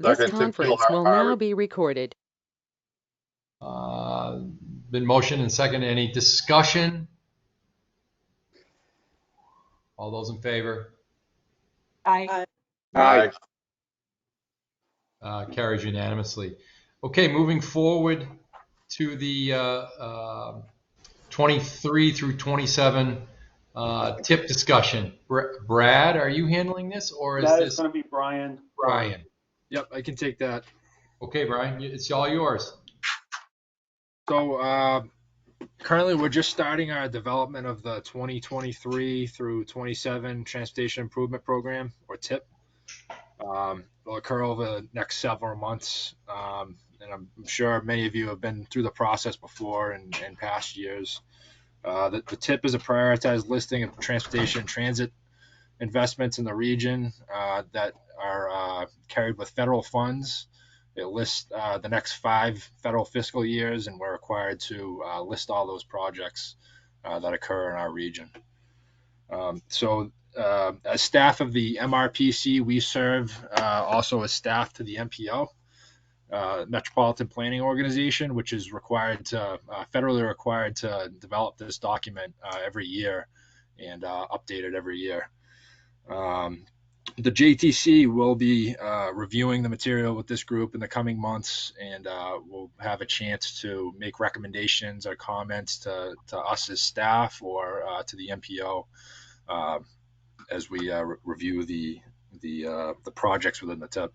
This Second, Tim Keel, conference will now Harvard. be recorded. Been motioned and seconded. Any discussion? All those in favor? Aye. Aye. Carries unanimously. Okay, moving forward to the 23 through 27 tip discussion. Brad, are you handling this, or is That this is going to be Brian. Brian? Yep, I can take that. Okay, Brian, it's all yours. So currently we're just starting our development of the 2023 through 27 Transportation Improvement Program, or TIP. Will occur over the next several months, and I'm sure many of you have been through the process before in past years. The TIP is a prioritized listing of transportation and transit investments in the region that are carried with federal funds. It lists the next 5 federal fiscal years, and we're required to list all those projects that occur in our region. As staff of the MRPC, we serve also as staff to the MPO, Metropolitan Planning Organization, which is required to federally required to develop this document every year and update it every year. The JTC will be reviewing the material with this group in the coming months, and we'll have a chance to make recommendations or comments to us as staff or to the MPO as we review the projects within the TIP.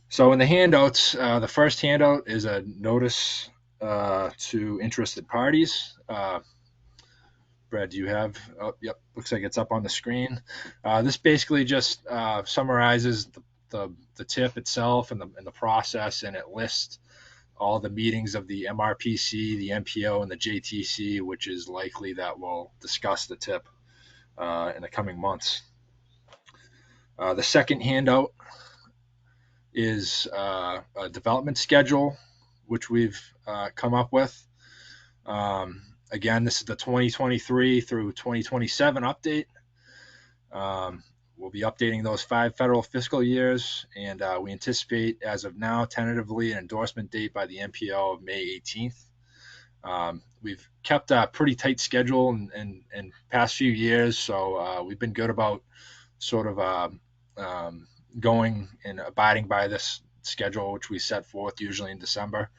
So in the handouts, the first handout is a notice to interested parties. Brad, do you have? Oh, yep, looks like it's up on the screen. This basically just summarizes the TIP itself and the process, and it lists all the meetings of the MRPC, the MPO, and the JTC, which is likely that we'll discuss the TIP in the coming months. The second handout is a development schedule, which we've come up with. Again, this is the 2023 through 2027 update. We'll be updating those 5 federal fiscal years, and we anticipate, as of now, tentatively an endorsement date by the MPO of May 18th. We've kept a pretty tight schedule in past few years, so we've been good about sort of going and abiding by this schedule, which we set forth usually in December.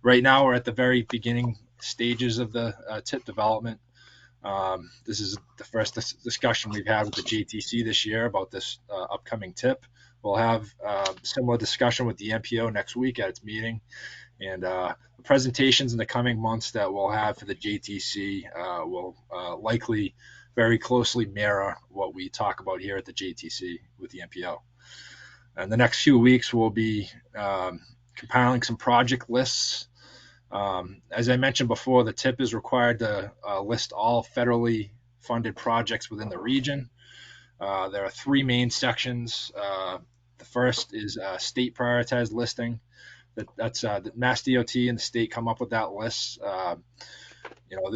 Right now, we're at the very beginning stages of the TIP development. This is the first discussion we've had with the JTC this year about this upcoming TIP. We'll have a similar discussion with the MPO next week at its meeting, and the presentations in the coming months that we'll have for the JTC will likely very closely mirror what we talk about here at the JTC with the MPO. And the next few weeks, we'll be compiling some project lists. As I mentioned before, the TIP is required to list all federally funded projects within the region. There are 3 main sections. The first is state prioritized listing. That's the Mass DOT and the state come up with that list.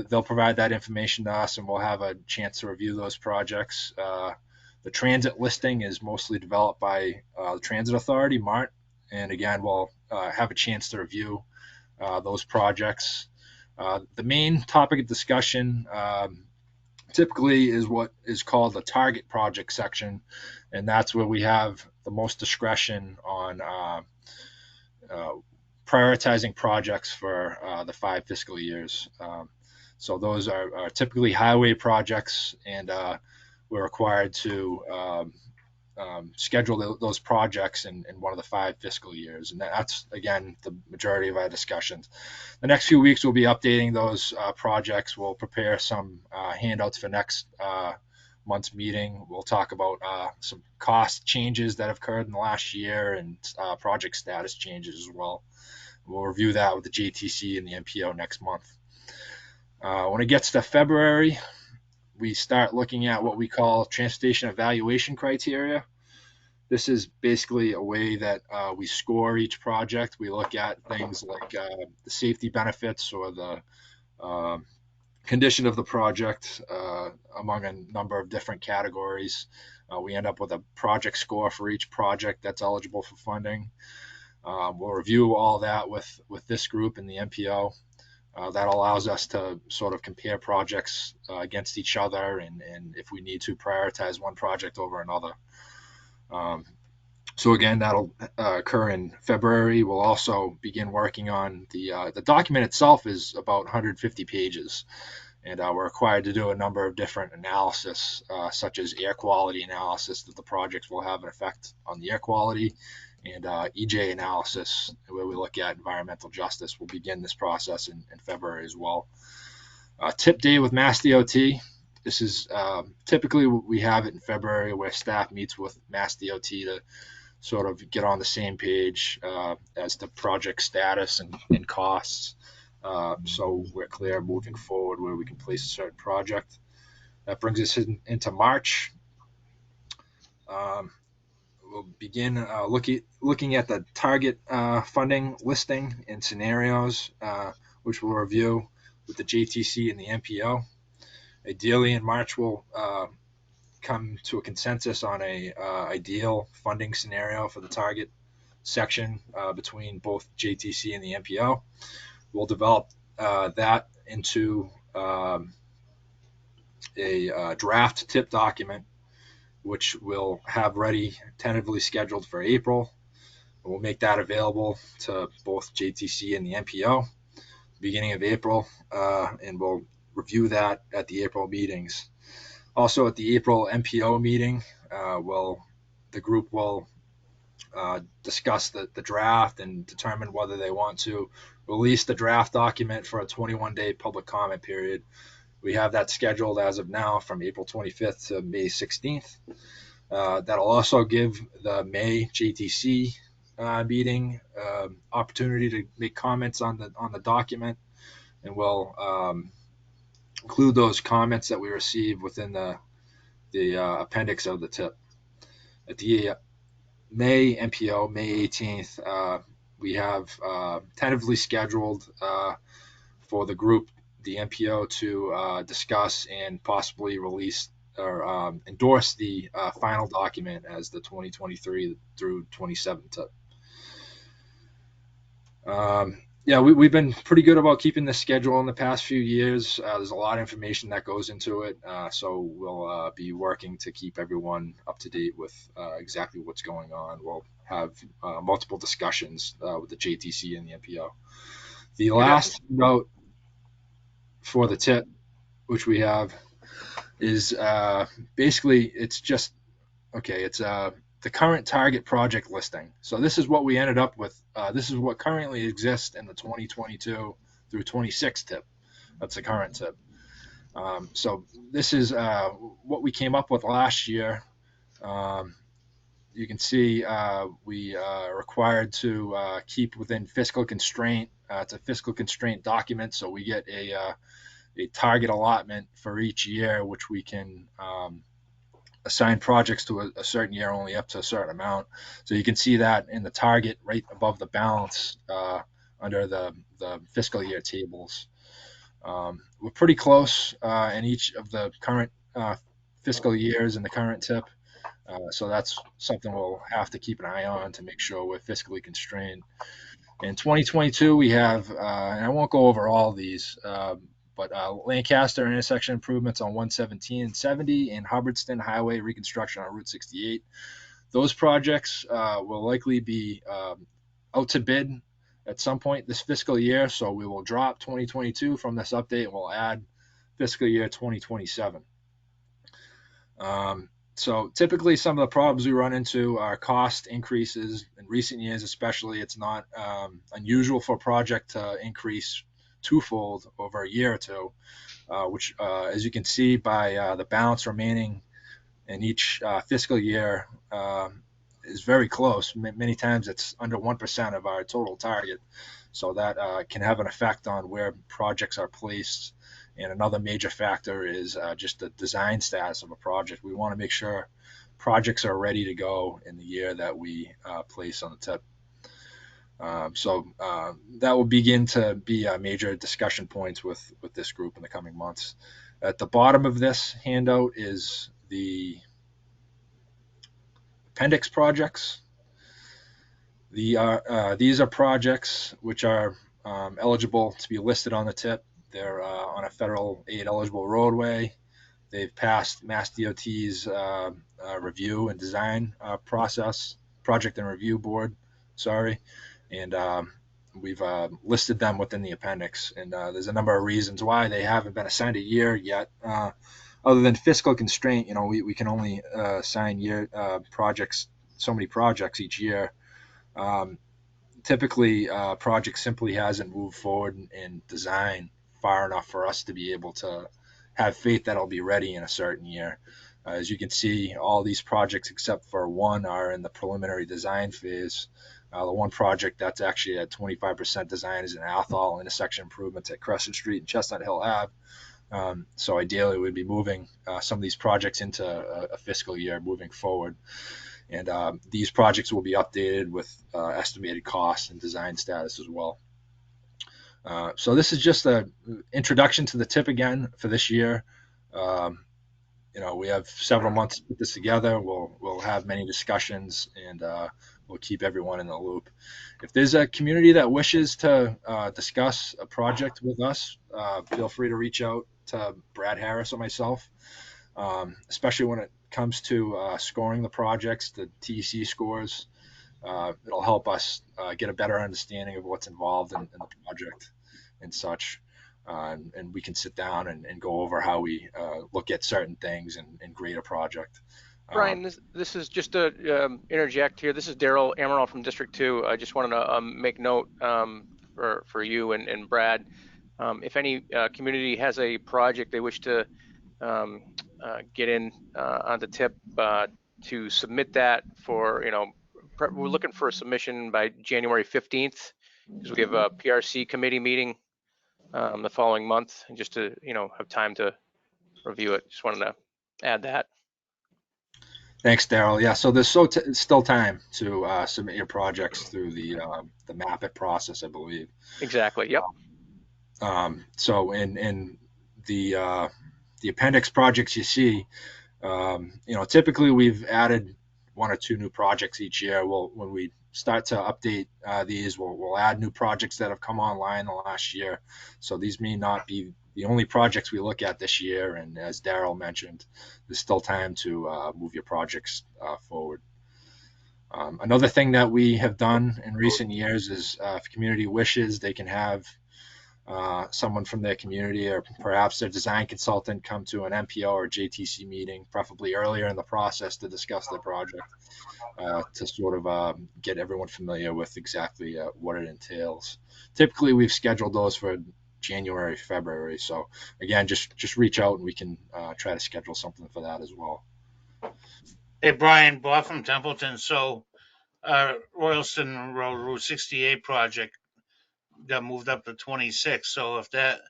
They'll provide that information to us, and we'll have a chance to review those projects. The transit listing is mostly developed by the Transit Authority, MART, and again, we'll have a chance to review those projects. The main topic of discussion typically is what is called the target project section, and that's where we have the most discretion on prioritizing projects for the 5 fiscal years. So those are typically highway projects, and we're required to schedule those projects in one of the 5 fiscal years. And that's, again, the majority of our discussions. The next few weeks, we'll be updating those projects. We'll prepare some handouts for next month's meeting. We'll talk about some cost changes that have occurred in the last year and project status changes as well. We'll review that with the JTC and the MPO next month. When it gets to February, we start looking at what we call transportation evaluation criteria. This is basically a way that we score each project. We look at things like the safety benefits or the condition of the project among a number of different categories. We end up with a project score for each project that's eligible for funding. We'll review all that with this group in the MPO. That allows us to sort of compare projects against each other, and if we need to prioritize one project over another. So again, that'll occur in February. We'll also begin working on the document itself is about 150 pages, and we're required to do a number of different analysis, such as air quality analysis, that the projects will have an effect on the air quality, and EJ analysis, where we look at environmental justice. We'll begin this process in February as well. Tip day with Mass DOT. This is typically we have it in February, where staff meets with Mass DOT to sort of get on the same page as to project status and costs. So we're clear moving forward where we can place a certain project. That brings us into March. We'll begin looking at the target funding listing and scenarios, which we'll review with the JTC and the MPO. Ideally, in March, we'll come to a consensus on a ideal funding scenario for the target section between both JTC and the MPO. We'll develop that into a draft tip document, which we'll have ready, tentatively scheduled for April. We'll make that available to both JTC and the MPO beginning of April, and we'll review that at the April meetings. Also, at the April MPO meeting, the group will discuss the draft and determine whether they want to release the draft document for a 21-day public comment period. We have that scheduled as of now from April 25th to May 16th. That'll also give the May JTC meeting opportunity to make comments on the document, and we'll include those comments that we receive within the appendix of the tip. At the May MPO, May 18th, we have tentatively scheduled for the group, the MPO, to discuss and possibly release or endorse the final document as the 2023 through 27 tip. Yeah, we've been pretty good about keeping this schedule in the past few years. There's a lot of information that goes into it, so we'll be working to keep everyone up to date with exactly what's going on. We'll have multiple discussions with the JTC and the MPO. The last note for the tip, which we have, is basically it's just it's the current target project listing. So this is what we ended up with. This is what currently exists in the 2022 through 26 tip. That's the current tip. So this is what we came up with last year. You can see we are required to keep within fiscal constraint. It's a fiscal constraint document, so we get a target allotment for each year, which we can assign projects to a certain year only up to a certain amount. So you can see that in the target right above the balance under the fiscal year tables. We're pretty close in each of the current fiscal years in the current tip. So that's something we'll have to keep an eye on to make sure we're fiscally constrained. In 2022, we have, and I won't go over all these, but Lancaster intersection improvements on 117 and 70, and Hubbardston Highway reconstruction on Route 68. Those projects will likely be out to bid at some point this fiscal year, so we will drop 2022 from this update and we'll add fiscal year 2027. So typically some of the problems we run into are cost increases. In recent years especially, it's not unusual for a project to increase twofold over a year or two, which as you can see by the balance remaining in each fiscal year is very close. Many times it's under 1% of our total target, so that can have an effect on where projects are placed. And another major factor is just the design status of a project. We want to make sure projects are ready to go in the year that we place on the tip. So that will begin to be major discussion points with this group in the coming months. At the bottom of this handout is the appendix projects. These are projects which are eligible to be listed on the tip. They're on a federal aid eligible roadway. They've passed Mass DOT's review and design project and review board, sorry, and we've listed them within the appendix. And there's a number of reasons why they haven't been assigned a year yet. Other than fiscal constraint, we can only assign projects, so many projects each year. Typically, project simply hasn't moved forward in design far enough for us to be able to have faith that it'll be ready in a certain year. As you can see, all these projects except for one are in the preliminary design phase. The one project that's actually at 25% design is an Athol intersection improvements at Crescent Street and Chestnut Hill Ave. So ideally, we'd be moving some of these projects into a fiscal year moving forward. And these projects will be updated with estimated costs and design status as well. So this is just an introduction to the tip again for this year. We have several months to put this together. We'll have many discussions, and we'll keep everyone in the loop. If there's a community that wishes to discuss a project with us, feel free to reach out to Brad Harris or myself, especially when it comes to scoring the projects, the TEC scores. It'll help us get a better understanding of what's involved in the project and such. And we can sit down and go over how we look at certain things and grade a project. Brian, this is just to interject here. This is Daryl Amaral from District 2. I just wanted to make note for you and Brad. If any community has a project they wish to get in on the tip, to submit that for, we're looking for a submission by January 15th, because we have a PRC committee meeting the following month, and just to have time to review it. Just wanted to add that. Thanks, Daryl. Yeah, so there's still time to submit your projects through the MAP-IT process, I believe. Exactly. Yep. So in the appendix projects you see, typically we've added one or two new projects each year. When we start to update these, we'll add new projects that have come online the last year. So these may not be the only projects we look at this year. And as Daryl mentioned, there's still time to move your projects forward. Another thing that we have done in recent years is if community wishes, they can have someone from their community or perhaps their design consultant come to an MPO or JTC meeting, preferably earlier in the process, to discuss their project, to sort of get everyone familiar with exactly what it entails. Typically, we've scheduled those for January, February. So again, just reach out and we can try to schedule something for that as well. Hey, Brian, Bob from Templeton. So, Royalston Road Route 68 project got moved up to 26. So, if that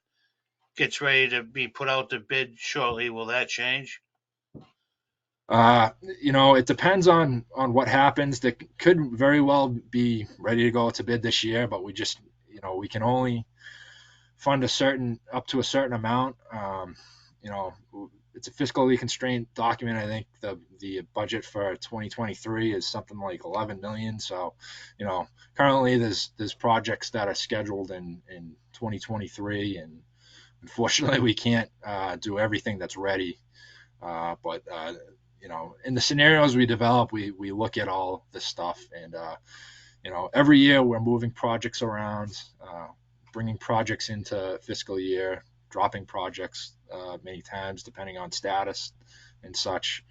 gets ready to be put out to bid shortly, will that change? It depends on what happens. That could very well be ready to go to bid this year, but we just, we can only fund up to a certain amount. It's a fiscally constrained document. I think the budget for 2023 is something like 11 million. So, currently there's projects that are scheduled in 2023, and unfortunately we can't do everything that's ready. But in the scenarios we develop, we look at all this stuff, and every year we're moving projects around, bringing projects into fiscal year, dropping projects many times depending on status and such.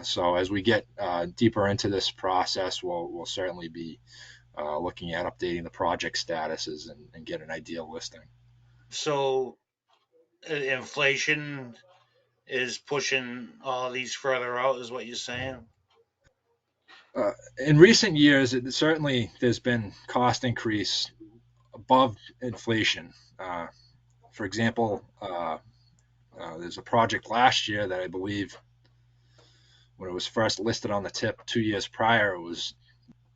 So as we get deeper into this process, we'll certainly be looking at updating the project statuses and get an ideal listing. So, inflation is pushing all these further out, is what you're saying? In recent years, there's been cost increase above inflation. For example, there's a project last year that I believe when it was first listed on the tip 2 years prior, it was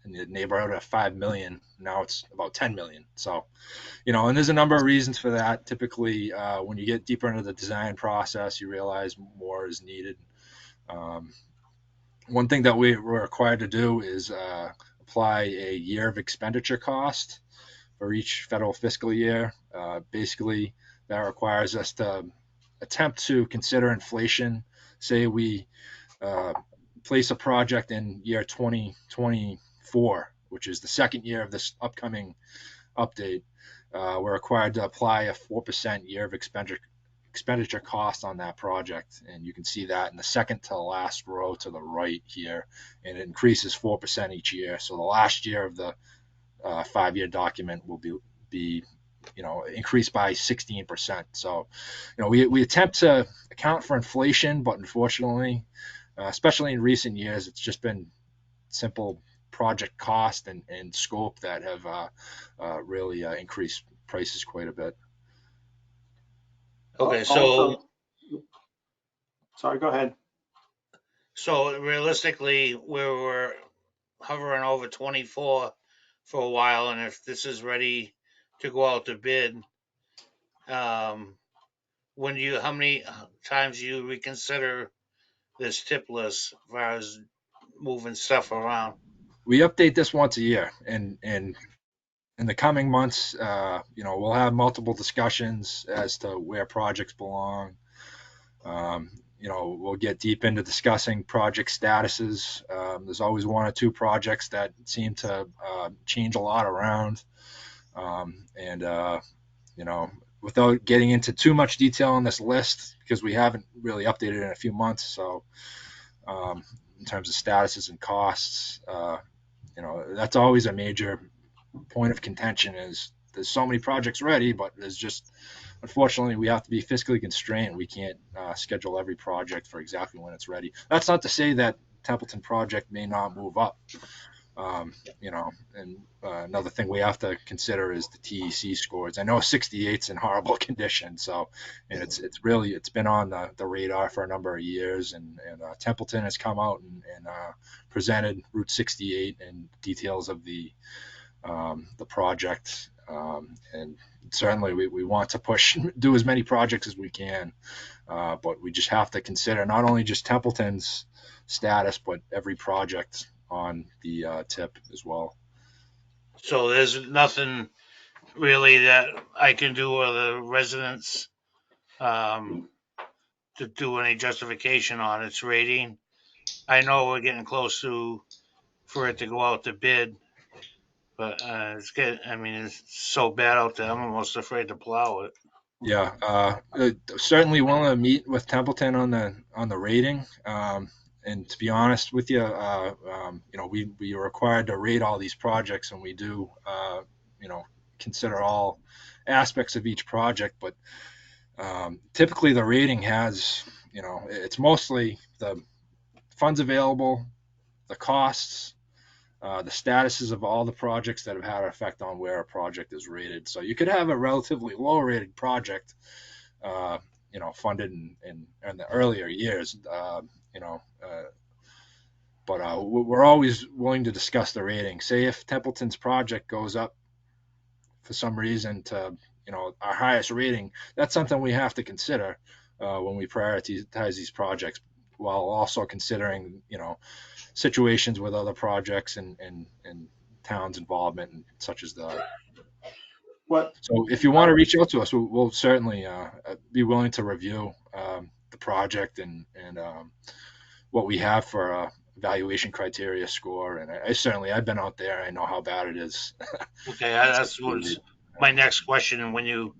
in the neighborhood of 5 million. Now it's about 10 million. So, and there's a number of reasons for that. Typically, when you get deeper into the design process, you realize more is needed. one thing that we're required to do is apply a year of expenditure cost for each federal fiscal year. Basically, that requires us to attempt to consider inflation. Say we uh, place a project in year 2024, which is the second year of this upcoming update. We're required to apply a 4% year of expenditure cost on that project, and you can see that in the second to the last row to the right here, and it increases 4% each year. So the last year of the 5-year document will be increased by 16%. So we attempt to account for inflation, but unfortunately, especially in recent years, it's just been simple project cost and scope that have really increased prices quite a bit. Okay, Also, sorry, go ahead. so realistically, we were hovering over 24 for a while, and if this is ready to go out to bid, um, how many times do you reconsider this tip list as far as moving stuff around? We update this once a year, and in the coming months, we'll have multiple discussions as to where projects belong. We'll get deep into discussing project statuses. There's always one or two projects that seem to change a lot around. And without getting into too much detail on this list, because we haven't really updated it in a few months. So in terms of statuses and costs, that's always a major point of contention. Is there's so many projects ready, but there's just, unfortunately, we have to be fiscally constrained. We can't schedule every project for exactly when it's ready. That's not to say that Templeton project may not move up. And another thing we have to consider is the TEC scores. I know 68's in horrible condition, and it's been on the radar for a number of years, and Templeton has come out and presented Route 68 and details of the project, and certainly we want to do as many projects as we can, but we just have to consider not only just Templeton's status, but every project on the tip as well. So there's nothing really that I can do or the residents to do any justification on its rating. I know we're getting close for it to go out to bid, but it's so bad out there. I'm almost afraid to plow it. Yeah, certainly willing to meet with Templeton on the rating. And to be honest with you, we are required to rate all these projects, and we do, consider all aspects of each project. But typically, the rating has, it's mostly the funds available, the costs, the statuses of all the projects that have had an effect on where a project is rated. So you could have a relatively low rated project, funded in the earlier years, but we're always willing to discuss the rating. Say if Templeton's project goes up for some reason to, our highest rating, that's something we have to consider when we prioritize these projects, while also considering, situations with other projects and towns' involvement, and such as that. What? So if you want to reach out to us, we'll certainly be willing to review the project and what we have for evaluation criteria score. And I've been out there. I know how bad it is. Okay, that's what's my next question. And when you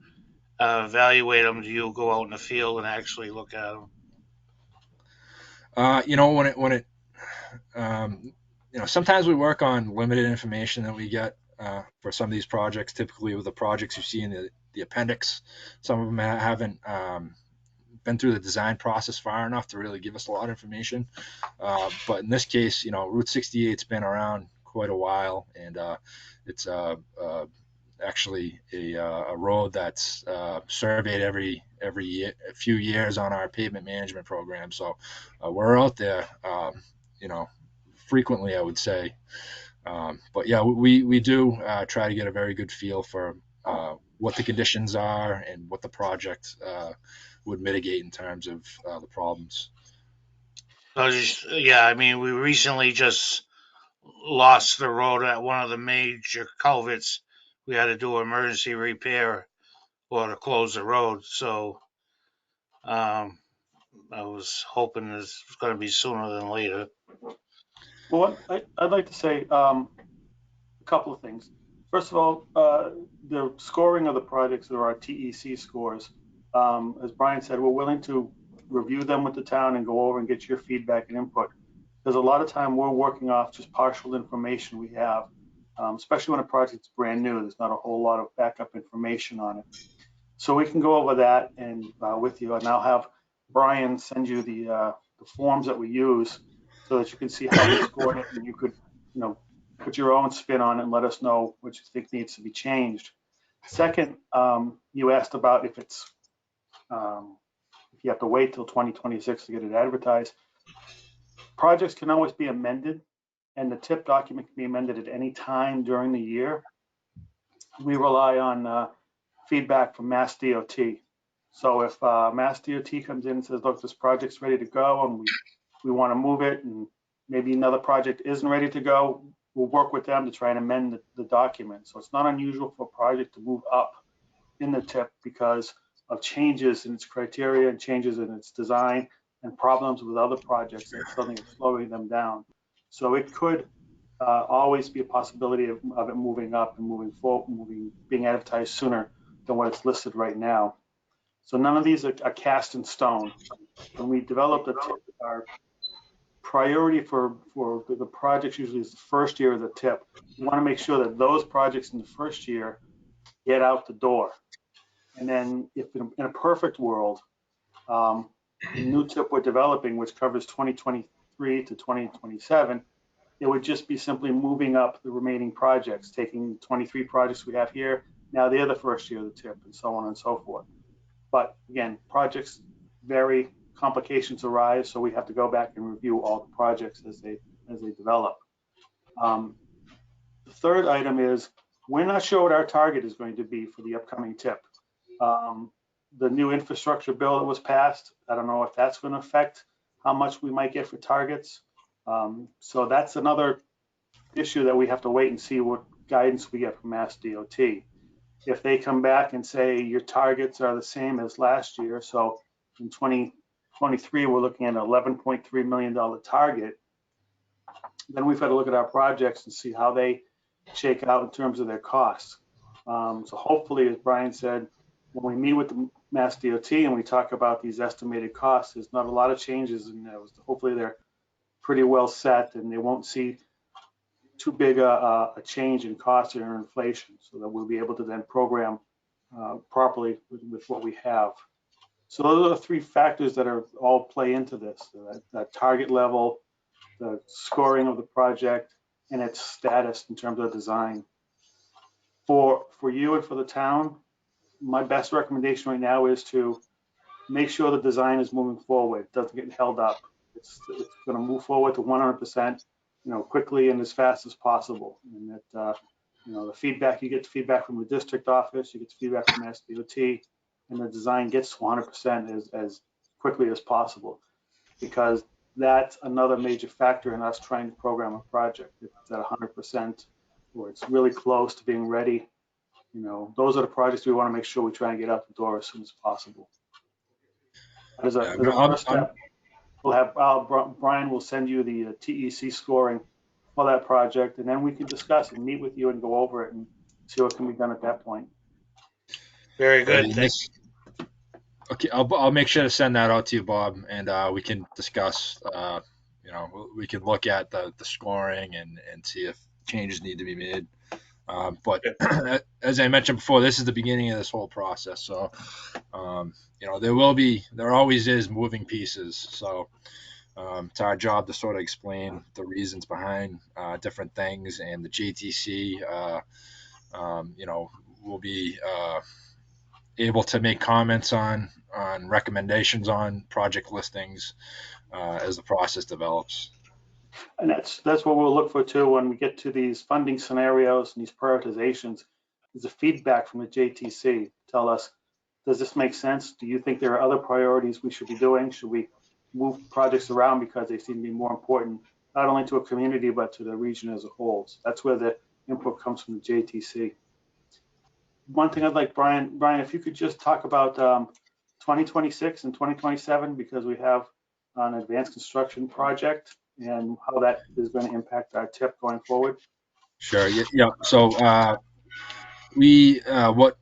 evaluate them, do you go out in the field and actually look at them? Sometimes we work on limited information that we get for some of these projects. Typically, with the projects you see in the appendix, some of them haven't been through the design process far enough to really give us a lot of information. But in this case, Route 68's been around quite a while, and it's actually a road that's surveyed every year, a few years on our pavement management program. So we're out there, frequently, I would say. But yeah, we do try to get a very good feel for what the conditions are and what the project would mitigate in terms of the problems. Yeah, I mean, we recently just lost the road at one of the major culverts. We had to do emergency repair or to close the road. So um, I was hoping this was going to be sooner than later. Well, I'd like to say a couple of things. First of all, the scoring of the projects are our TEC scores. As Brian said, we're willing to review them with the town and go over and get your feedback and input. Because a lot of time we're working off just partial information we have, especially when a project's brand new. There's not a whole lot of backup information on it. So we can go over that and with you, and I'll have Brian send you the forms that we use so that you can see how we scored it, and you could, put your own spin on it and let us know what you think needs to be changed. Second, you asked about if you have to wait till 2026 to get it advertised. Projects can always be amended, and the tip document can be amended at any time during the year. We rely on feedback from Mass DOT. So if Mass DOT comes in and says, look, this project's ready to go and we want to move it, and maybe another project isn't ready to go, we'll work with them to try and amend the document. So it's not unusual for a project to move up in the tip because of changes in its criteria and changes in its design and problems with other projects that suddenly are slowing them down. So it could always be a possibility of it moving up and moving forward, being advertised sooner than what it's listed right now. So none of these are cast in stone. When we developed a tip, our priority for the projects usually is the first year of the tip. We want to make sure that those projects in the first year get out the door. And then if in a perfect world, the new tip we're developing, which covers 2023 to 2027, it would just be simply moving up the remaining projects, taking 23 projects we have here. Now they're the first year of the tip, and so on and so forth. But again, projects vary, complications arise, so we have to go back and review all the projects as they develop. The third item is we're not sure what our target is going to be for the upcoming tip. The new infrastructure bill that was passed, I don't know if that's going to affect how much we might get for targets. So that's another issue that we have to wait and see what guidance we get from Mass DOT. If they come back and say your targets are the same as last year, so in 2023 we're looking at an $11.3 million target, then we've got to look at our projects and see how they shake out in terms of their costs. So hopefully, as Brian said, when we meet with the Mass DOT and we talk about these estimated costs, there's not a lot of changes in those. Hopefully they're pretty well set and they won't see too big a change in cost or inflation, so that we'll be able to then program properly with what we have. So those are the three factors that are all play into this: that target level, the scoring of the project, and its status in terms of design. For you and for the town, my best recommendation right now is to make sure the design is moving forward, doesn't get held up. It's going to move forward to 100%, quickly and as fast as possible. And that, the feedback, you get feedback from the district office, you get feedback from SDOT, and the design gets to 100% as quickly as possible, because that's another major factor in us trying to program a project. If it's at 100% or it's really close to being ready, those are the projects we want to make sure we try and get out the door as soon as possible. As a first step, we'll have Brian will send you the TEC scoring for that project, and then we can discuss and meet with you and go over it and see what can be done at that point. Very good. Thanks. Okay, I'll make sure to send that out to you, Bob, and we can discuss. We can look at the scoring and see if changes need to be made. But as I mentioned before, this is the beginning of this whole process. So, there always is moving pieces. So it's our job to sort of explain the reasons behind different things, and the JTC, will be able to make comments on recommendations on project listings as the process develops. And that's what we'll look for too when we get to these funding scenarios and these prioritizations, is the feedback from the JTC. Tell us, does this make sense? Do you think there are other priorities we should be doing? Should we move projects around because they seem to be more important, not only to a community, but to the region as a whole. So that's where the input comes from the JTC. One thing I'd like, Brian, if you could just talk about 2026 and 2027, because we have an advanced construction project and how that is going to impact our TIP going forward. Sure. Yeah. So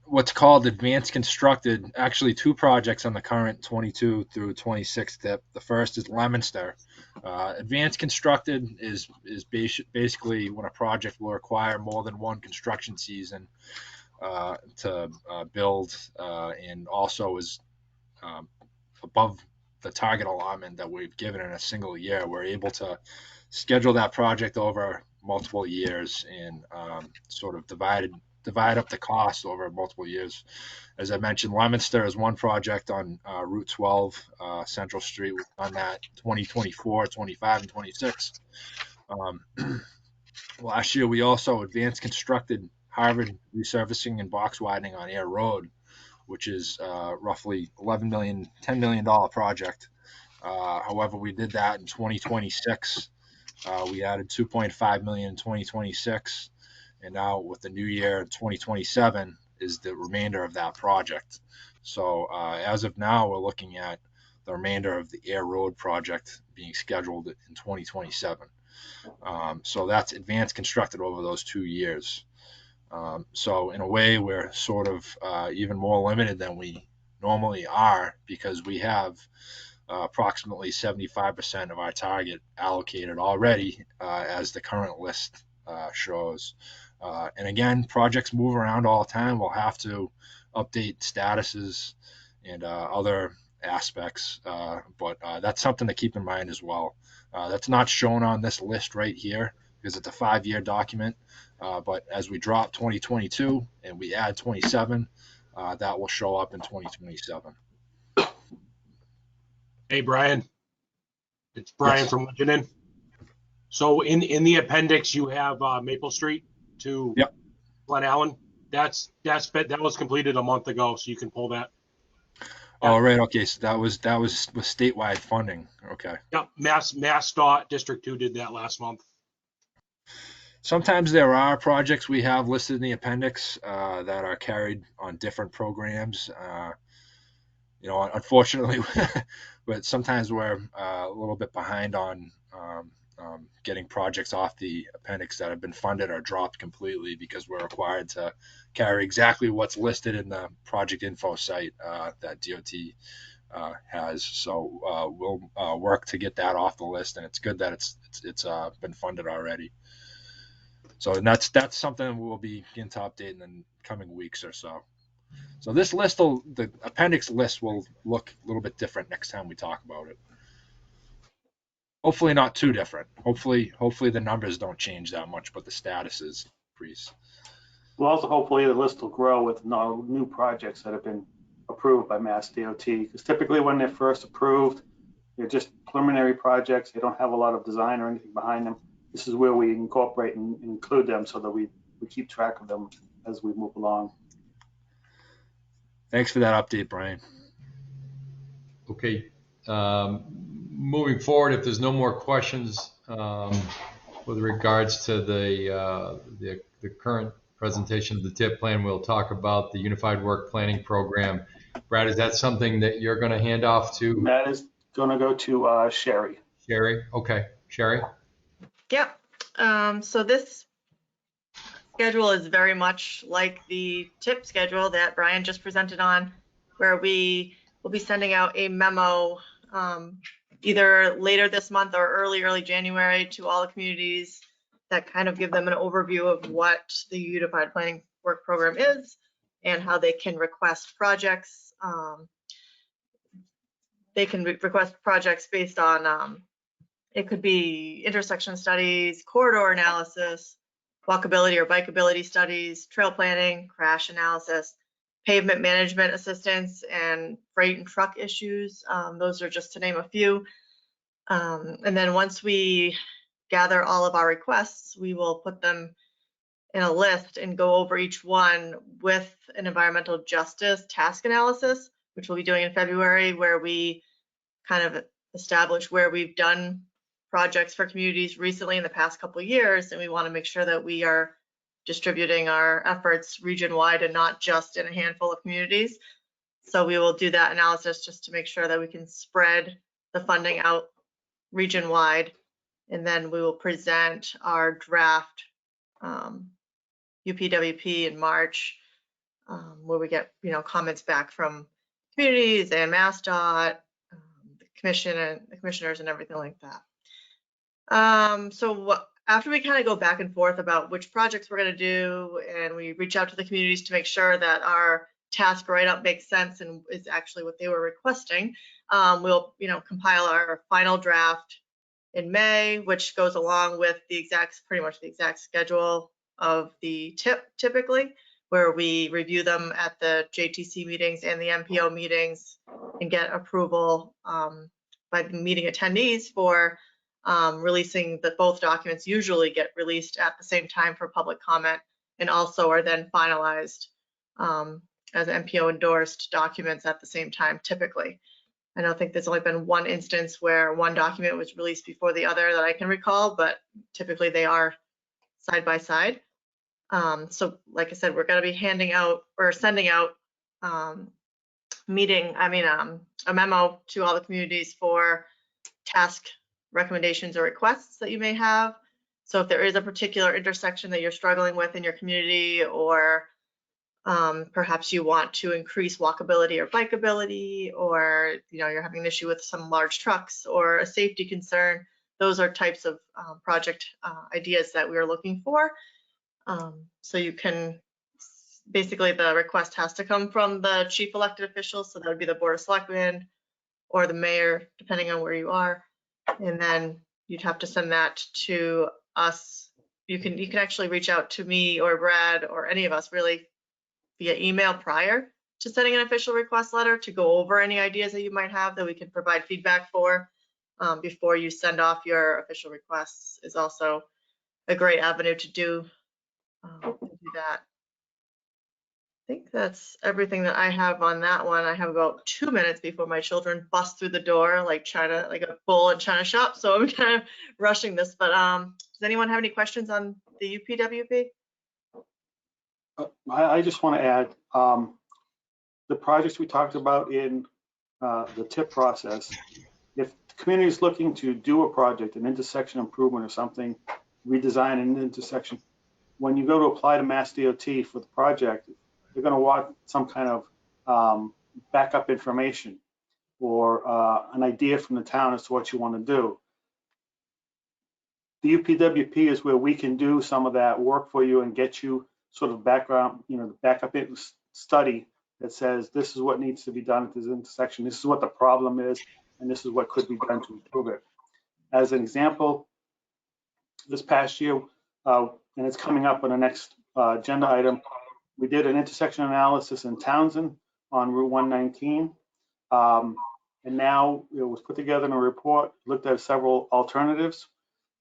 what's called advanced constructed, actually two projects on the current 22 through 26 TIP. The first is Leominster. Advanced constructed is basically when a project will require more than one construction season to build, and also is above the target allotment that we've given in a single year. We're able to schedule that project over multiple years and sort of divide up the cost over multiple years. As I mentioned, Leominster is one project on Route 12, Central Street. We've done that 2024, 25, and 26. Last year, we also advanced constructed Harvard resurfacing and box widening on Air Road, which is roughly $10 million project. However, we did that in 2026. We added 2.5 million in 2026, and now with the new year, 2027 is the remainder of that project. So as of now, we're looking at the remainder of the Air Road project being scheduled in 2027. So that's advanced constructed over those 2 years. So in a way, we're sort of even more limited than we normally are because we have approximately 75% of our target allocated already, as the current list shows. And again, projects move around all the time. We'll have to update statuses and other aspects, but that's something to keep in mind as well. That's not shown on this list right here because it's a 5-year document. But as we drop 2022 and we add 27, that will show up in 2027. Hey, Brian. It's Brian Yes. from Legend. So in the appendix, you have Maple Street to Yep. Glen Allen. That was completed a month ago, so you can pull that. Oh, right. Okay. So that was with statewide funding. Okay. Yep, Mass Dot District 2 did that last month. Sometimes there are projects we have listed in the appendix that are carried on different programs. Unfortunately, but sometimes we're a little bit behind on getting projects off the appendix that have been funded or dropped completely because we're required to carry exactly what's listed in the project info site that DOT has. So we'll work to get that off the list, and it's good that it's been funded already. So that's something we'll begin to update in the coming weeks or so. So this list, the appendix list, will look a little bit different next time we talk about it. Hopefully not too different. Hopefully the numbers don't change that much, but the statuses increase. Well, also hopefully the list will grow with new projects that have been approved by Mass DOT. Because typically when they're first approved, they're just preliminary projects. They don't have a lot of design or anything behind them. This is where we incorporate and include them so that we keep track of them as we move along. Thanks for that update, Brian. Okay. Moving forward, if there's no more questions with regards to the current presentation of the TIP plan, we'll talk about the Unified Work Planning Program. Brad, is that something that you're going to hand off to? That is going to go to Sherry. Sherry? Okay. Sherry? Yep. So this schedule is very much like the TIP schedule that Brian just presented on, where we will be sending out a memo either later this month or early January to all the communities that kind of give them an overview of what the Unified Planning Work Program is and how they can request projects. They can request projects based on, it could be intersection studies, corridor analysis, walkability or bikeability studies, trail planning, crash analysis, pavement management assistance, and freight and truck issues. Those are just to name a few. And then once we gather all of our requests, we will put them in a list and go over each one with an environmental justice task analysis, which we'll be doing in February, where we kind of establish where we've done projects for communities recently in the past couple of years, and we want to make sure that we are distributing our efforts region-wide and not just in a handful of communities. So we will do that analysis just to make sure that we can spread the funding out region-wide, and then we will present our draft UPWP in March, where we get comments back from communities and MassDOT, the commission and the commissioners and everything like that. After we kind of go back and forth about which projects we're going to do, and we reach out to the communities to make sure that our task write-up makes sense and is actually what they were requesting, we'll compile our final draft in May, which goes along with pretty much the exact schedule of the TIP typically, where we review them at the JTC meetings and the MPO meetings and get approval by the meeting attendees for releasing both documents. Usually get released at the same time for public comment, and also are then finalized as MPO endorsed documents at the same time typically. I don't think there's only been one instance where one document was released before the other that I can recall, but typically they are side by side. So like I said, we're going to be handing out or sending out a memo to all the communities for task recommendations or requests that you may have. So if there is a particular intersection that you're struggling with in your community, or perhaps you want to increase walkability or bikeability, or you're having an issue with some large trucks or a safety concern, those are types of project ideas that we are looking for. So you can, basically the request has to come from the chief elected officials, so that would be the Board of Selectmen or the mayor, depending on where you are, and then you'd have to send that to us. You can actually reach out to me or Brad or any of us really via email prior to sending an official request letter to go over any ideas that you might have that we can provide feedback for before you send off your official requests is also a great avenue to do that. I think that's everything that I have on that one. I have about 2 minutes before my children bust through the door like a bull in China shop. So I'm kind of rushing this, but does anyone have any questions on the UPWP? I just want to add, the projects we talked about in the TIP process, if the community is looking to do a project, an intersection improvement or something, redesign an intersection, when you go to apply to Mass DOT for the project, they're going to want some kind of backup information or an idea from the town as to what you want to do. The UPWP is where we can do some of that work for you and get you sort of background, the backup study that says this is what needs to be done at this intersection, this is what the problem is, and this is what could be done to improve it. As an example, this past year, and it's coming up on the next agenda item, we did an intersection analysis in Townsend on Route 119. And now it was put together in a report, looked at several alternatives.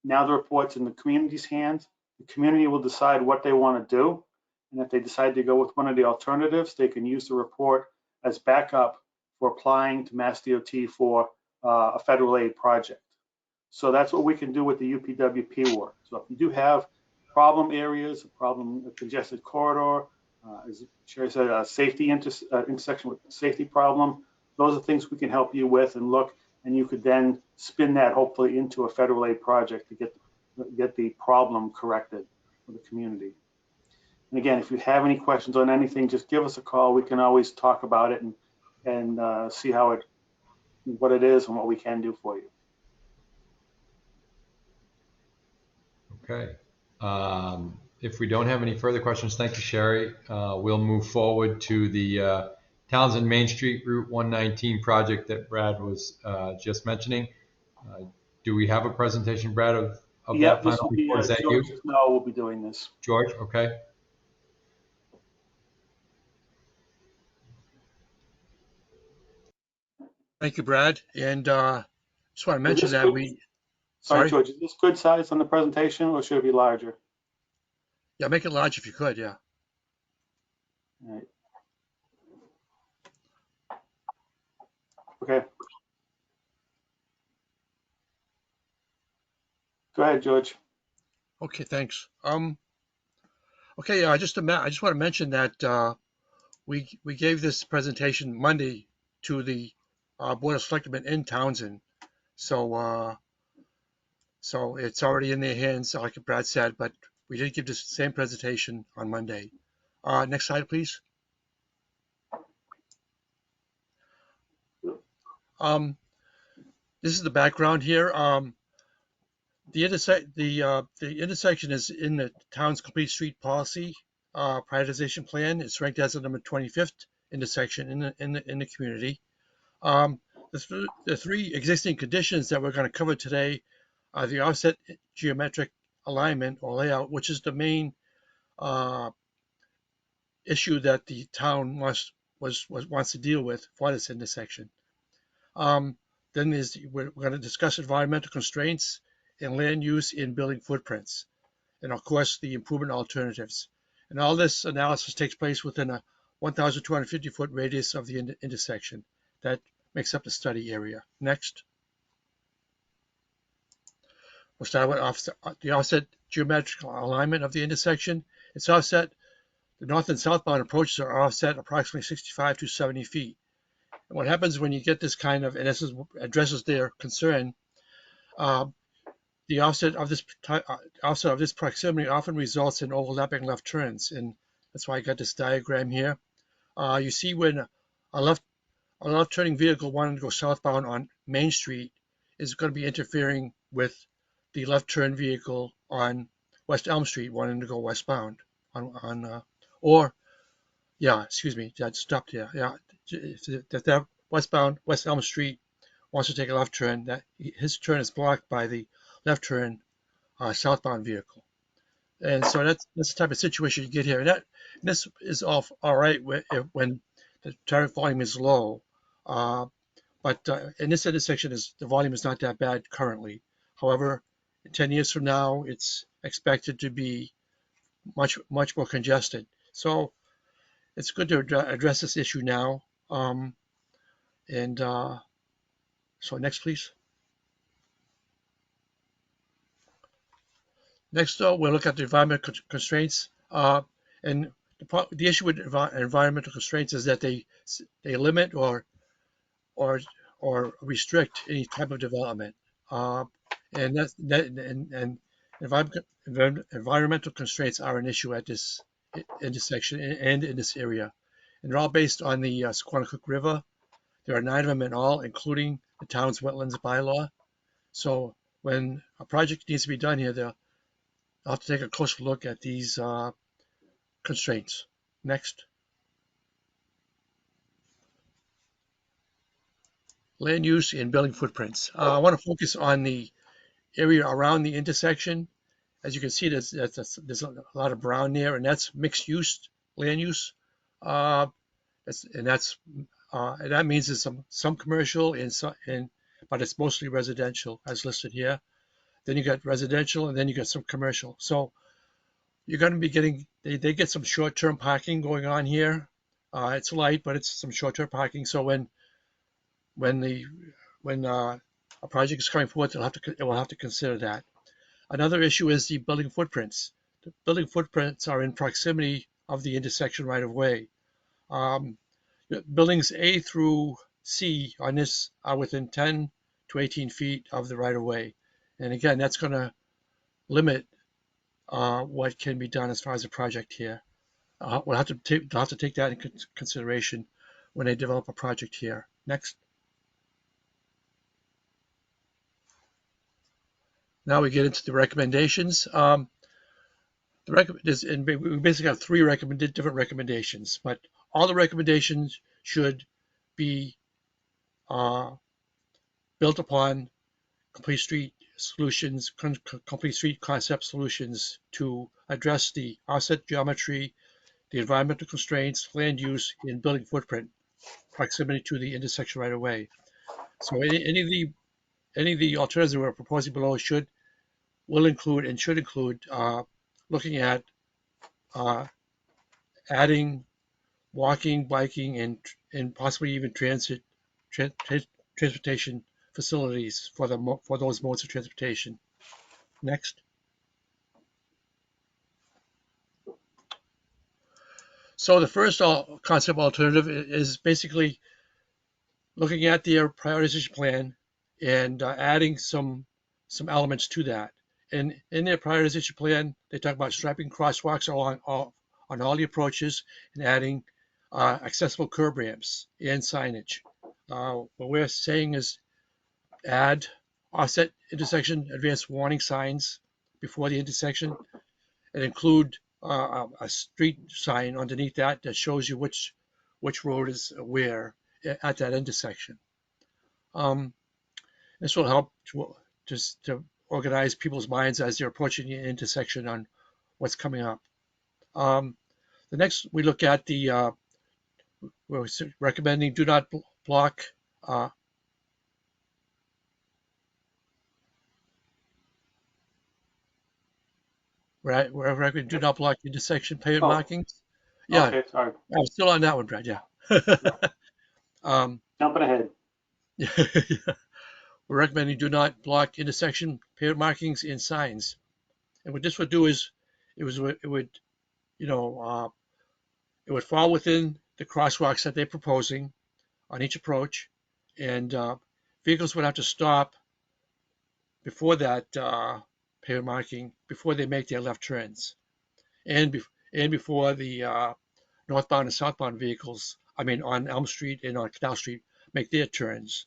Now the report's in the community's hands. The community will decide what they want to do. And if they decide to go with one of the alternatives, they can use the report as backup for applying to Mass DOT for a federal aid project. So that's what we can do with the UPWP work. So if you do have problem areas, a congested corridor, as Sherry said, a safety intersection with safety problem, those are things we can help you with and look, and you could then spin that hopefully into a federal aid project to get the problem corrected for the community. And again, if you have any questions on anything, just give us a call. We can always talk about it and see what it is and what we can do for you. Okay. If we don't have any further questions, thank you, Sherry. We'll move forward to the Townsend Main Street Route 119 project that Brad was just mentioning. Do we have a presentation, Brad, of Yep, that this final will be report? Is that you? George Snow will be doing this. George, okay. Thank you, Brad. And just want to mention that Sorry, George, is this good size on the presentation or should it be larger? Yeah, make it large if you could, yeah. All right. Okay. Go ahead, George. Okay, thanks. Okay, I just want to mention that we gave this presentation Monday to the Board of Selectmen in Townsend, so so it's already in their hands, like Brad said. But we did give this same presentation on Monday. Next slide, please. This is the background here. The intersection is in the town's complete street policy prioritization plan. It's ranked as the number 25th intersection in the community. The three existing conditions that we're going to cover today are the offset geometric alignment or layout, which is the main issue that the town wants to deal with for this intersection. Then we're going to discuss environmental constraints and land use in building footprints, and of course the improvement alternatives. And all this analysis takes place within a 1,250-foot radius of the intersection that makes up the study area. Next. We'll start with the offset geometrical alignment of the intersection. It's offset. The north and southbound approaches are offset approximately 65 to 70 feet. And what happens when you get this kind of, and this addresses their concern, the offset of this proximity often results in overlapping left turns, and that's why I got this diagram here. You see when a left turning vehicle wanting to go southbound on Main Street is going to be interfering with the left turn vehicle on West Elm Street wanting to go westbound that stopped here. Yeah, that westbound West Elm Street wants to take a left turn, that his turn is blocked by the left turn southbound vehicle. And so that's the type of situation you get here. And this is all right when the traffic volume is low. But in this intersection, the volume is not that bad currently. However, 10 years from now, it's expected to be much more congested. So it's good to address this issue now. So next, please. Next, we'll look at the environmental constraints. And the issue with environmental constraints is that they limit or restrict any type of development. And environmental constraints are an issue at this intersection and in this area. And they're all based on the Squanicook River. There are 9 of them in all, including the town's wetlands bylaw. So when a project needs to be done here, they'll have to take a closer look at these constraints. Next. Land use and building footprints. I want to focus on the area around the intersection. As you can see, there's a lot of brown there, and that's mixed use land use. And that means there's some commercial but it's mostly residential as listed here. Then you got residential, and then you got some commercial. So you're going to be getting, they get some short-term parking going on here. It's light, but it's some short-term parking. So when a project is coming forward, it will have to consider that. Another issue is the building footprints. The building footprints are in proximity of the intersection right of way. Buildings A through C on this are within 10 to 18 feet of the right of way. And again, that's going to limit what can be done as far as the project here. They'll have to take that into consideration when they develop a project here. Next. Now we get into the recommendations. We basically have 3 different recommendations, but all the recommendations should be built upon complete street solutions, complete street concept solutions to address the offset geometry, the environmental constraints, land use, and building footprint, proximity to the intersection right away. So any of the alternatives we're proposing below should include looking at adding walking, biking, and possibly even transportation facilities for those modes of transportation. Next. So the first concept alternative is basically looking at their prioritization plan and adding some elements to that. And in their prioritization plan, they talk about striping crosswalks on all the approaches and adding accessible curb ramps and signage. What we're saying is add offset intersection advanced warning signs before the intersection and include a street sign underneath that shows you which road is where at that intersection. This will help to organize people's minds as they're approaching the intersection on what's coming up. The next, we look at we're recommending do not block right, we're recommending do not block intersection pavement Oh, markings. Yeah, okay, sorry, I'm still on that one, Brad. Yeah. jumping ahead. Yeah. We're recommending do not block intersection pavement markings and signs. And what this would do is it would you know it would fall within the crosswalks that they're proposing on each approach, and vehicles would have to stop before that pavement marking before they make their left turns, and before the northbound and southbound vehicles, I mean on Elm Street and on Canal Street, make their turns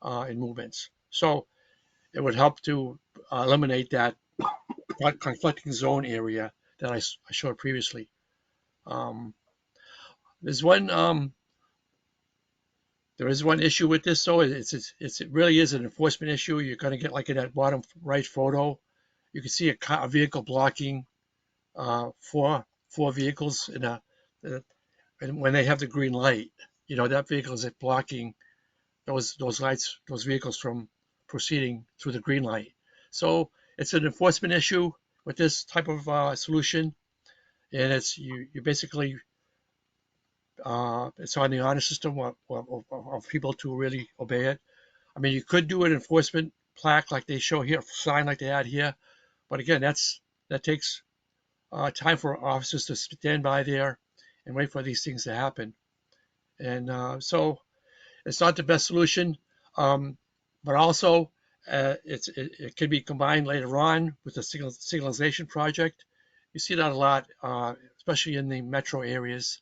and movements. So it would help to eliminate that conflicting zone area that I showed previously. There's one there is one issue with this, though. It really is an enforcement issue. You're going to get like in that bottom right photo, you can see a vehicle blocking four vehicles and when they have the green light, that vehicle is blocking those vehicles from proceeding through the green light. So it's an enforcement issue with this type of solution, and it's you basically it's on the honor system of people to really obey it. I mean, you could do an enforcement plaque like they show here, sign like they had here, but again, that takes time for officers to stand by there and wait for these things to happen. And so it's not the best solution, but also it can be combined later on with the signalization project. You see that a lot, especially in the metro areas,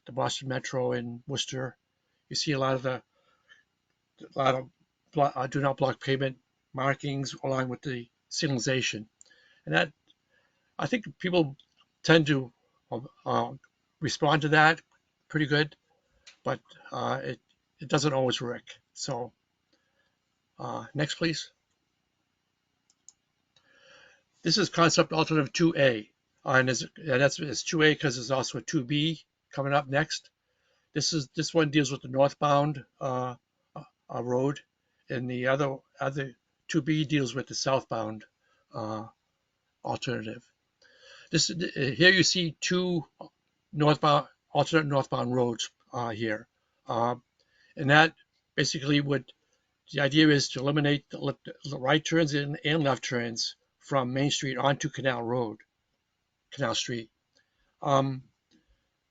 the Boston Metro and Worcester. You see a lot of do not block pavement markings along with the signalization, and that I think people tend to respond to that pretty good, but it doesn't always work. So next, please. This is concept alternative 2A, and that's 2A because there's also a 2B coming up next. This one deals with the northbound road, and the other 2B deals with the southbound alternative. Here you see two alternate northbound roads here, and that basically the idea is to eliminate the right turns and left turns from Main Street onto Canal Street.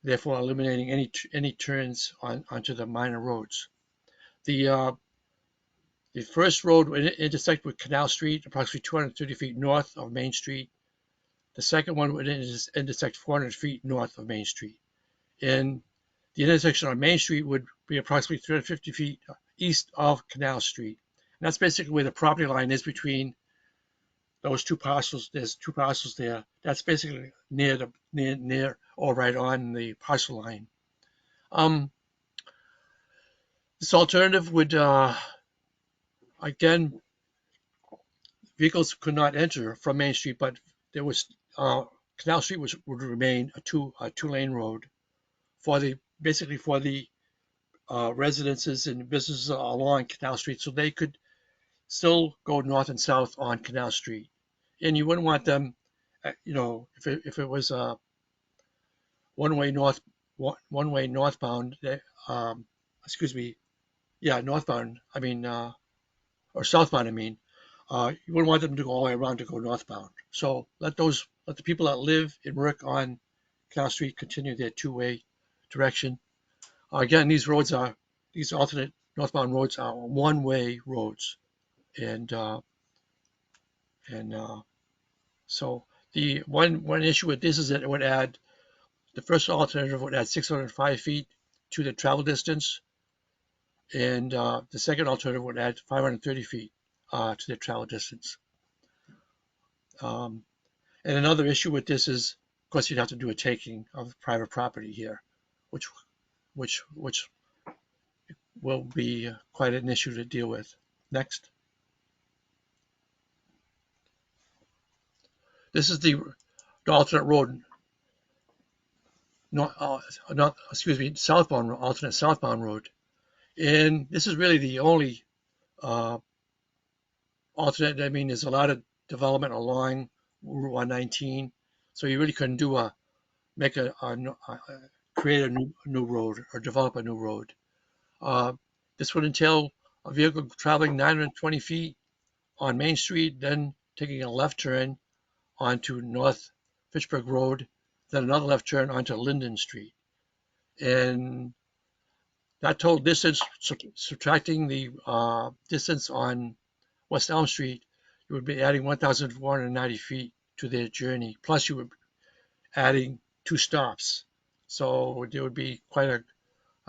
Therefore, eliminating any turns onto the minor roads. The first road would intersect with Canal Street, approximately 230 feet north of Main Street. The second one would intersect 400 feet north of Main Street. And the intersection on Main Street would be approximately 350 feet east of Canal Street. And that's basically where the property line is between those two parcels. There's two parcels there. That's basically near or right on the parcel line. This alternative would, again, vehicles could not enter from Main Street, but there was Canal Street would remain a two-lane road basically for the residences and businesses along Canal Street, so they could still go north and south on Canal Street. And you wouldn't want them, if it was one-way northbound, excuse me, yeah, northbound, I mean, or southbound, I mean, You wouldn't want them to go all the way around to go northbound. So let the people that live and work on Canal Street continue their two-way direction. Again, these alternate northbound roads are one-way roads, and so the one issue with this is that it would add, the first alternative would add 605 feet to the travel distance, and the second alternative would add 530 feet to the travel distance. And another issue with this is, of course, you'd have to do a taking of private property here, which will be quite an issue to deal with. Next. This is the alternate road, alternate southbound road. And this is really the only alternate. I mean, there's a lot of development along Route 119, so you really couldn't create a new road or develop a new road. This would entail a vehicle traveling 920 feet on Main Street, then taking a left turn onto North Fitchburg Road, then another left turn onto Linden Street. And that total distance, subtracting the distance on West Elm Street, you would be adding 1,490 feet to their journey. Plus, you would be adding 2 stops. So there would be quite a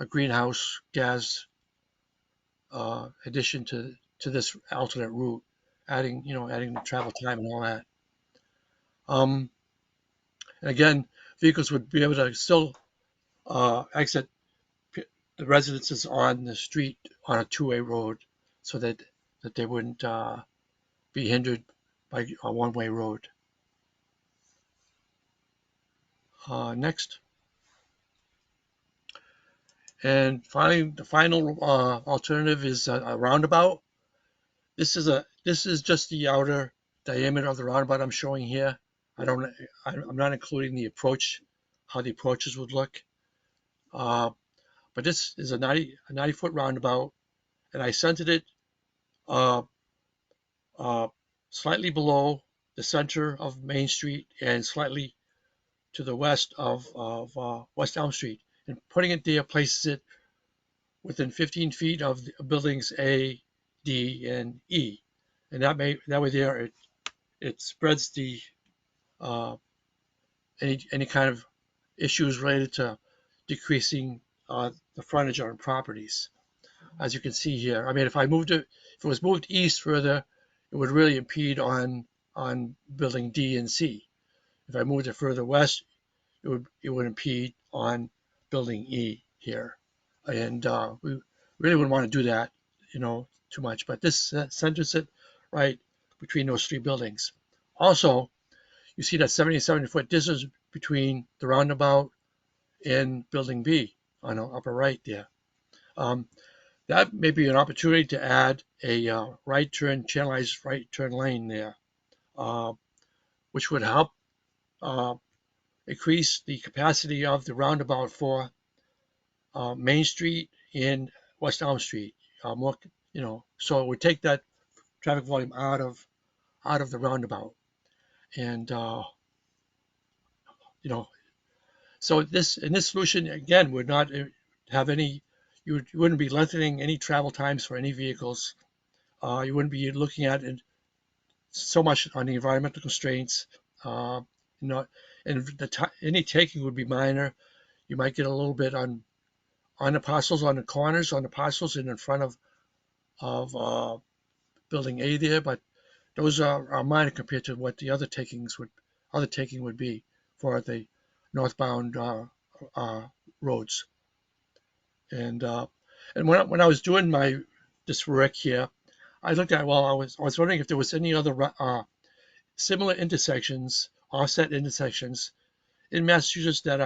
greenhouse gas addition to this alternate route, adding the travel time and all that. And again, vehicles would be able to still exit the residences on the street on a 2-way road, so that they wouldn't be hindered by a 1-way road. Next. And finally, the final alternative is a roundabout. This is just the outer diameter of the roundabout I'm showing here. I'm not including the approach, how the approaches would look. But this is a 90-foot roundabout, and I centered it slightly below the center of Main Street and slightly to the west of West Elm Street. And putting it there places it within 15 feet of the buildings A, D, and E. And that way there it spreads the any kind of issues related to decreasing the frontage on properties. As you can see here, I mean, if it was moved east further, it would really impede on building D and C. If I moved it further west, it would impede on building E here. And we really wouldn't want to do that, too much. But this centers it right between those 3 buildings. Also, you see that 77-foot distance between the roundabout and building B on the upper right there. That may be an opportunity to add a channelized right turn lane there, which would help increase the capacity of the roundabout for Main Street and West Elm Street. So it would take that traffic volume out of the roundabout, and so this solution again would not have any. You wouldn't be lengthening any travel times for any vehicles. You wouldn't be looking at it so much on the environmental constraints. And any taking would be minor. You might get a little bit on the parcels, on the corners, on the parcels, and in front of building A there, but those are minor compared to what the other taking would be for the northbound roads. And when I was doing this work here, I looked at, I was wondering if there was any other similar intersections, offset intersections in Massachusetts that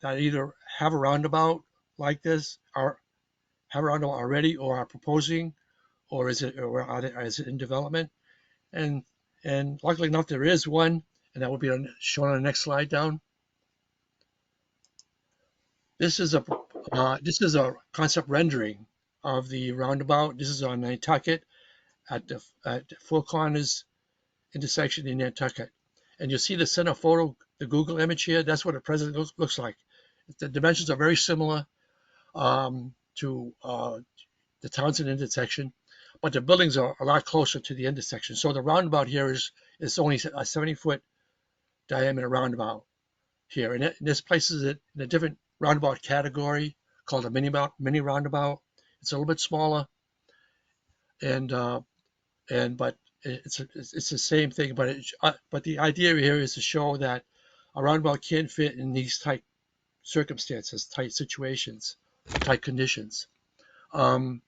either have a roundabout like this, or have a roundabout already, or are proposing, or is it in development? And luckily enough, there is one, and that will be shown on the next slide down. This is a concept rendering of the roundabout. This is on Nantucket at the Four Corners intersection in Nantucket. And you'll see the center photo, the Google image here. That's what it presently looks like. The dimensions are very similar to the Townsend intersection, but the buildings are a lot closer to the intersection. So the roundabout here is only a 70-foot diameter roundabout here, and this places it in a different roundabout category called a mini roundabout. It's a little bit smaller, but it's the same thing. But the idea here is to show that a roundabout can fit in these tight circumstances, tight situations, tight conditions. And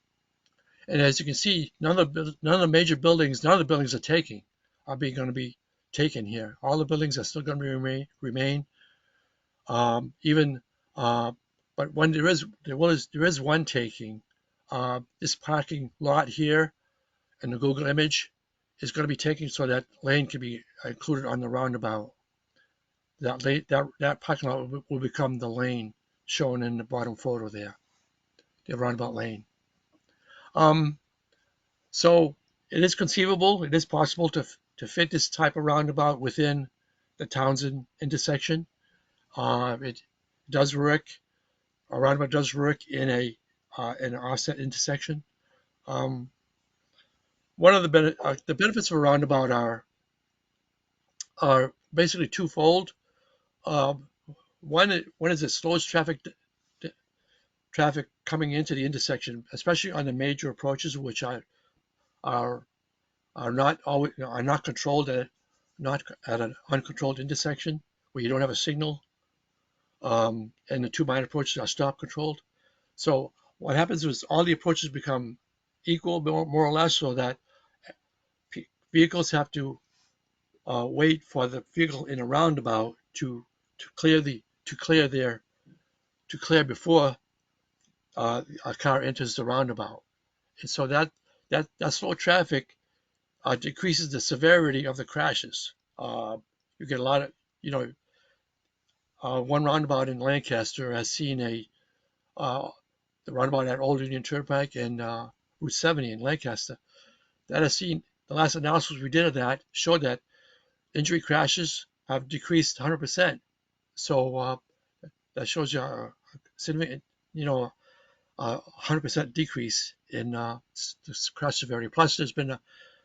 as you can see, none of the major buildings, none of the buildings are going to be taken here. All the buildings are still going to remain. But when there is one taking, this parking lot here in the Google image is going to be taken so that lane can be included on the roundabout. That parking lot will become the lane shown in the bottom photo there, the roundabout lane. So it is conceivable, it is possible to fit this type of roundabout within the Townsend intersection. It does work. A roundabout does work in an offset intersection. One of the benefits of a roundabout are basically twofold. One is it slows traffic coming into the intersection, especially on the major approaches, which are not controlled not at an uncontrolled intersection where you don't have a signal, and the two minor approaches are stop controlled. So what happens is all the approaches become equal, more or less, so that vehicles have to wait for the vehicle in a roundabout to clear before a car enters the roundabout. And so that slow traffic decreases the severity of the crashes. You get a lot of, one roundabout in Lancaster has seen the roundabout at Old Union Turnpike and Route 70 in Lancaster. That has seen, the last analysis we did of that showed that injury crashes have decreased 100%. So that shows you a significant, 100% decrease in crash severity. Plus, there's been a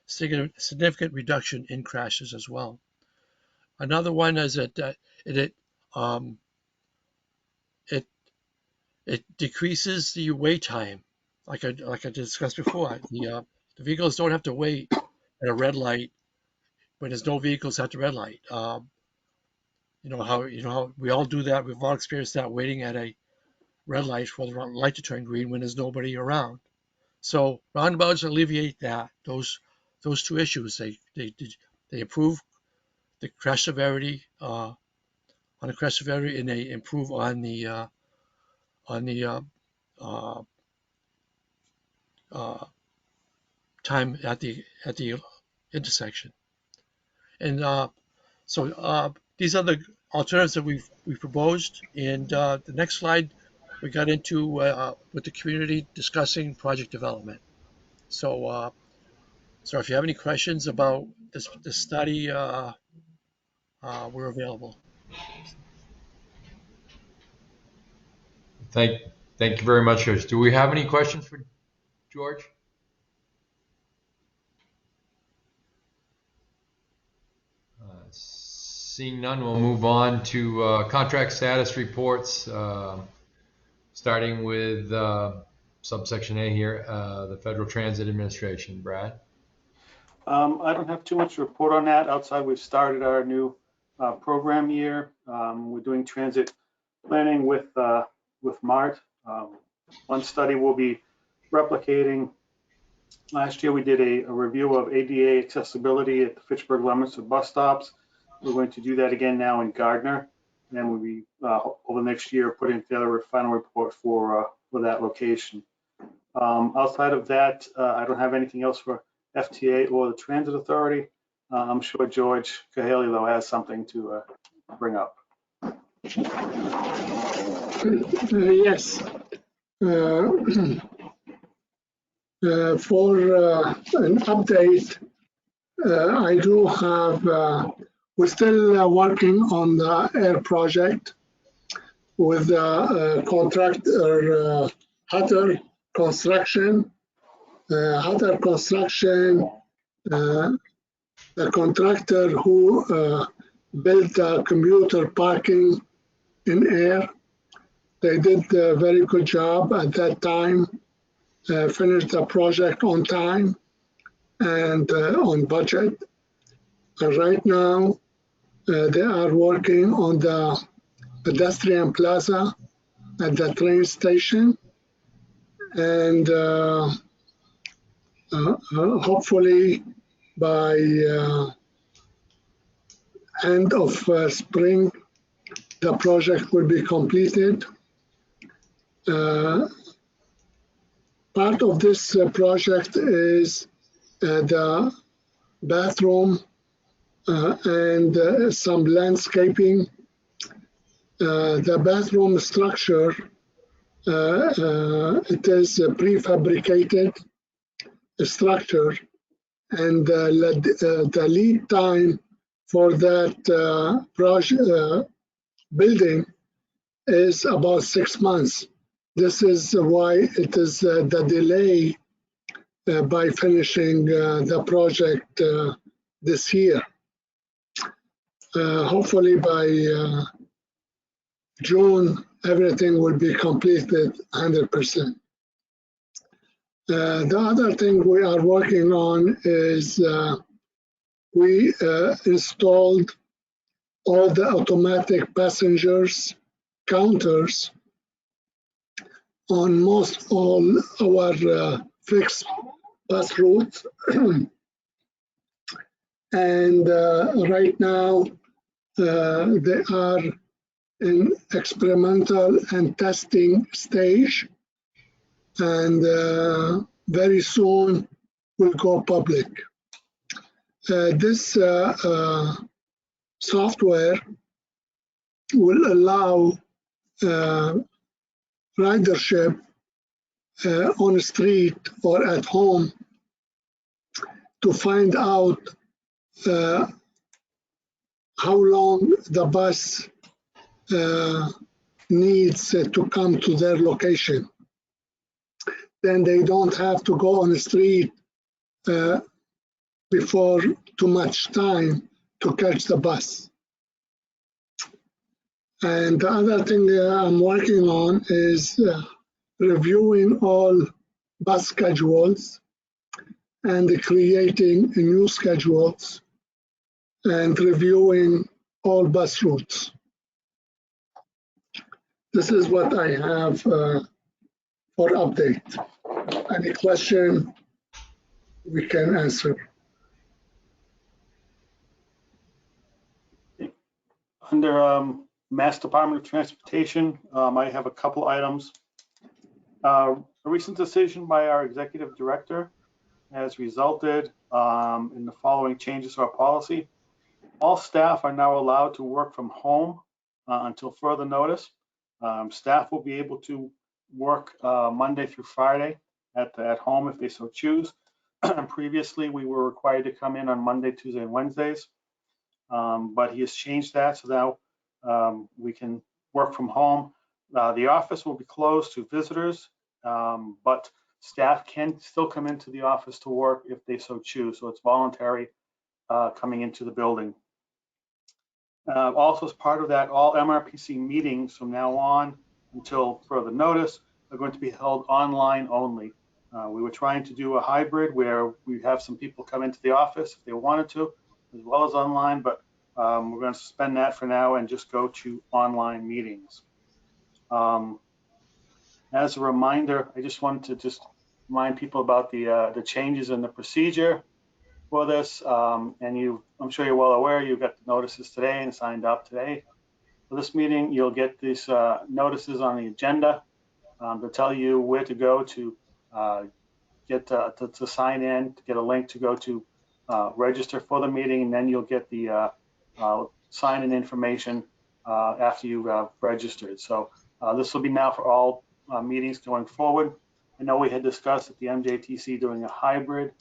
significant reduction in crashes as well. Another one is that it decreases the wait time, like I discussed before. The vehicles don't have to wait at a red light when there's no vehicles at the red light. You know how we all do that. We've all experienced that, waiting at a red light for the light to turn green when there's nobody around. So roundabouts alleviate those two issues. They improve the crash severity and they improve on the time at the intersection. And so these are the alternatives that we proposed. And the next slide, we got into with the community discussing project development. So if you have any questions about this study, we're available. Thank you very much, George. Do we have any questions for George? Seeing none, we'll move on to contract status reports, starting with subsection A here, the Federal Transit Administration. Brad? I don't have too much to report on that. Outside, we've started our new program year. We're doing transit planning with MART. One study will be replicating. Last year, we did a review of ADA accessibility at the Fitchburg Leominster bus stops. We're going to do that again now in Gardner, and then we'll be over the next year putting together a final report for that location. Outside of that, I don't have anything else for FTA or the Transit Authority. I'm sure George Cahaley, though, has something to bring up. Yes. For an update, I do have, we're still working on the air project with the contractor, Hutter Construction. Hutter Construction, the contractor who built the commuter parking in air, they did a very good job at that time, finished the project on time and on budget. And right now, they are working on the pedestrian plaza at the train station. And hopefully by end of spring, the project will be completed. Part of this project is the bathroom and some landscaping. The bathroom structure, it is a prefabricated structure, and the lead time for that project building is about 6 months. This is why it is the delay by finishing the project this year. Hopefully by June, everything will be completed 100%. The other thing we are working on is we installed all the automatic passengers counters on most all our fixed bus routes. And right now, they are in experimental and testing stage, and very soon will go public. This software will allow ridership on the street or at home to find out how long the bus needs to come to their location. Then they don't have to go on the street before too much time to catch the bus. And the other thing I'm working on is reviewing all bus schedules and creating new schedules and reviewing all bus routes. This is what I have for update. Any question we can answer. Under Mass Department of Transportation, I have a couple items. A recent decision by our executive director has resulted in the following changes to our policy. All staff are now allowed to work from home until further notice. Staff will be able to work Monday through Friday at home if they so choose. Previously, we were required to come in on Monday, Tuesday, and Wednesdays, but he has changed that, so now we can work from home. The office will be closed to visitors, but staff can still come into the office to work if they so choose, so it's voluntary coming into the building. Also, as part of that, all MRPC meetings from now on until further notice are going to be held online only. We were trying to do a hybrid where we have some people come into the office if they wanted to, as well as online, but we're going to suspend that for now and just go to online meetings. As a reminder, I just wanted to remind people about the changes in the procedure for this, and I'm sure you're well aware, you got the notices today and signed up today. For this meeting, you'll get these notices on the agenda to tell you where to go to get to sign in, to get a link to go to register for the meeting, and then you'll get the sign-in information after you've registered. So this will be now for all meetings going forward. I know we had discussed at the MJTC doing a hybrid,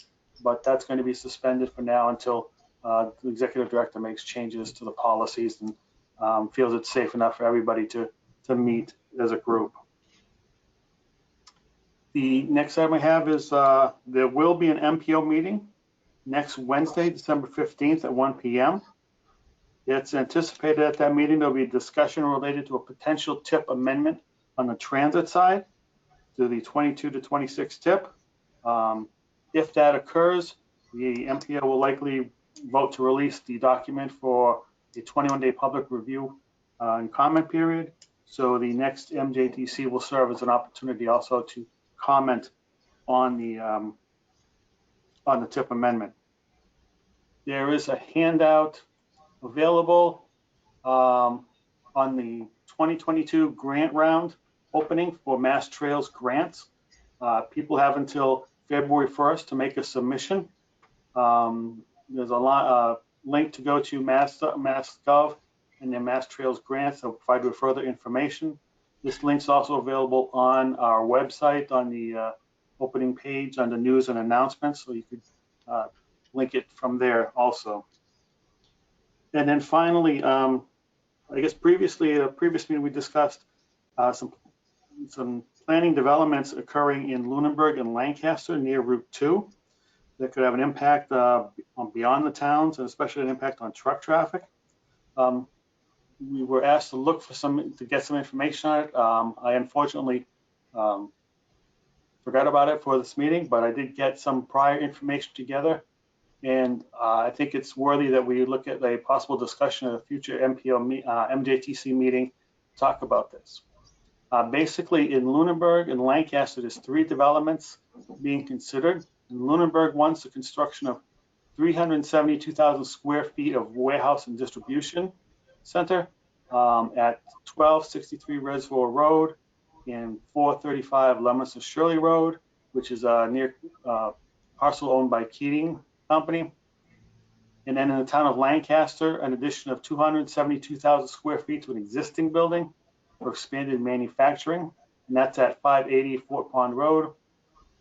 but that's going to be suspended for now until the executive director makes changes to the policies and feels it's safe enough for everybody to meet as a group. The next item I have is there will be an MPO meeting next Wednesday, December 15th at 1 p.m. It's anticipated at that meeting there'll be a discussion related to a potential TIP amendment on the transit side to the 22 to 26 TIP. If that occurs, the MPO will likely vote to release the document for a 21-day public review and comment period. So the next MJTC will serve as an opportunity also to comment on the TIP amendment. There is a handout available on the 2022 grant round opening for Mass Trails grants. People have until February 1st to make a submission. There's a link to go to Mass.gov and their Mass Trails grants. They'll provide you with further information. This link's also available on our website on the opening page under news and announcements, so you could link it from there also. And then finally, I guess previously, at a previous meeting, we discussed some planning developments occurring in Lunenburg and Lancaster near Route 2 that could have an impact on beyond the towns, and especially an impact on truck traffic. We were asked to look for to get some information on it. I unfortunately forgot about it for this meeting, but I did get some prior information together. And I think it's worthy that we look at a possible discussion at a future MJTC meeting to talk about this. Basically, in Lunenburg and Lancaster, there's 3 developments being considered. In Lunenburg, one's the construction of 372,000 square feet of warehouse and distribution center at 1263 Reservoir Road and 435 Leominster Shirley Road, which is near parcel owned by Keating Company. And then in the town of Lancaster, an addition of 272,000 square feet to an existing building for expanded manufacturing, and that's at 580 Fort Pond Road.